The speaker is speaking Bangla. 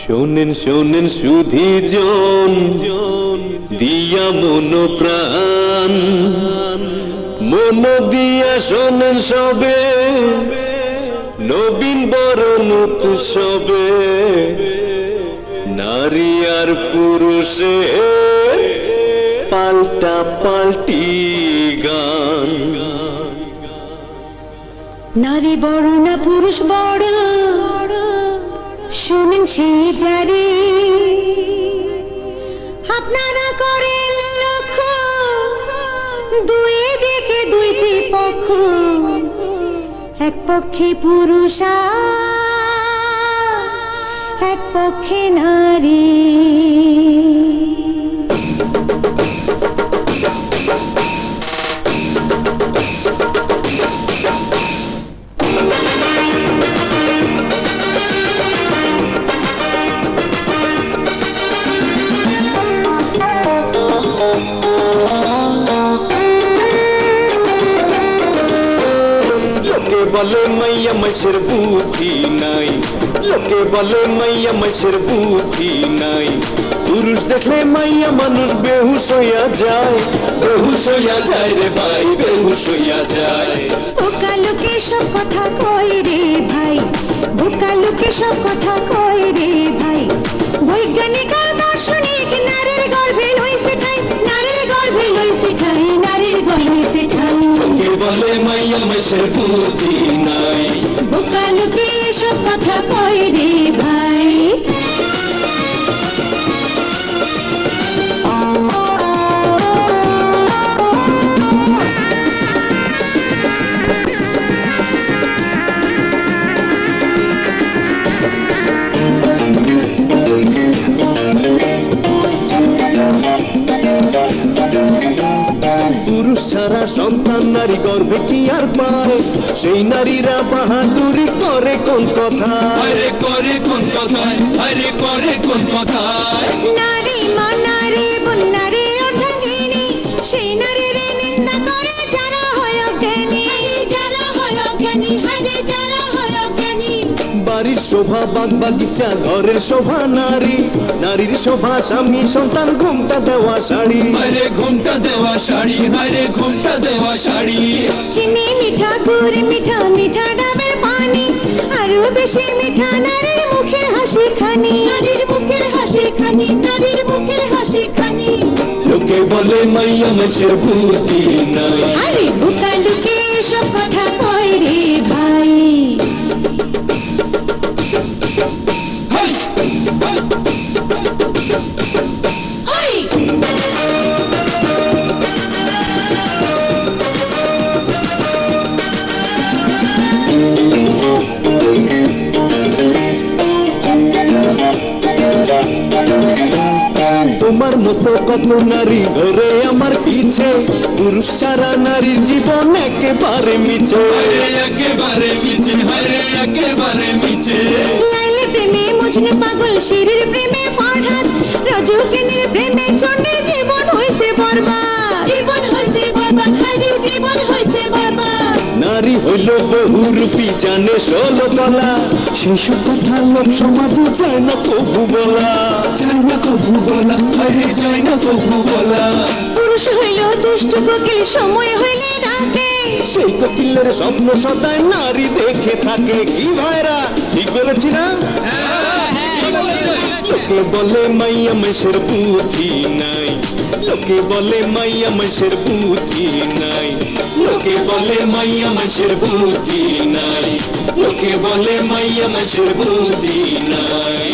শোনেন শোনেন সুধী জন দিয়া মন প্রাণ মন দিয়া শোনেন সবে নবীন বরণ উৎসবে নারী আর পুরুষের পাল্টা পাল্টি গান। নারী বড় না পুরুষ বড় শুনেন সেই জারি আপনারা করেন লক্ষ্য দুই দিকে দুইটি পক্ষ এক পক্ষে পুরুষ এক পক্ষে নারী। বলে মাইয়া মাসের বুদ্ধি নাই লোকে বলে মাইয়া মাসের বুদ্ধি নাই পুরুষ দেখলে মাইয়া মানুষ বেহুশ হইয়া যায় রে ভাই বেহুশ হইয়া যায়। বোকা লোকে সব কথা কয় রে ভাই বোকা লোকে সব কথা কয় রে ভাই বৈজ্ঞানিক আর দার্শনিক নারীর গর্ভে লইছে ঠাই নারীর গর্ভে লইছে ঠাই নারীর গর্ভে লইছে ঠাই। লোকে বলে মাইয়া মাসের বুদ্ধি নাই বোকা লোকে সব কথা কয় রে ভাই। পুরুষ ছাড়া সন্তান নারী গর্ভে কি আর পায় সেই নারীরা বাহাদুরি করে কোন কথায় করে কোন কথায় করে কোন কথায়। নারী মা নারী বোন নারী অর্ধাঙ্গিনী সেই নারীর নিন্দা করে যারা হয় অজ্ঞানী যারা হয় অজ্ঞানী হারে যারা হয় অজ্ঞানী। বাড়ির শোভা বাগ বাগিচা ঘরের শোভা নারী নারীর শোভা স্বামী সন্তান ঘুমটা দেওয়া শাড়ি ঘুমটা দেওয়া শাড়ি ঘুমটা দেওয়া শাড়ি। চিনি মিঠা গুড় মিঠা মিঠা ডাবের পানি আরো বেশি মিঠা নারীর মুখের হাসি খানি নারীর মুখের হাসি খানি নারীর মুখের হাসি খানি। লোকে বলে মাইয়া মাসের বুদ্ধি নাই আরে বোকা লোকে সব কথা কয় রে ভাই। তোমার মতো কত নারী ঘরে আমার পিছে পুরুষ ছাড়া নারীর জীবন একেবারে মিছে একেবারে মিছে একেবারে মিছে। লাইলের প্রেমে মজনু পাগল শিরির প্রেমে ফারহাদ রাজুকিনীর প্রেমে চন্ডীর জীবন হইছে বরবাদ জীবন হইছে বরবাদ হারি জীবন হইছে বরবাদ। নারী হইল বহুরূপী জানে 16 তলা শিশু কথা লোক সমাজে যায় না কবু বলা যায় না কবু বলা যায় না কবু বলা। পুরুষ হইল দুষ্ট কোকিল সময় হইলে ডাকে সেই কোকিলের স্বপ্ন সদায় নারী দেখে থাকে। কি ভাইরা ঠিক বলেছি না? লোকে বলে মাইয়া মাসের বুদ্ধি নাই লোকে বলে মাইয়া মাসের বুদ্ধি নাই লোকে বলে মাইয়া মাসের বুদ্ধি নাই লোকে বলে মাইয়া মাসের বুদ্ধি নাই।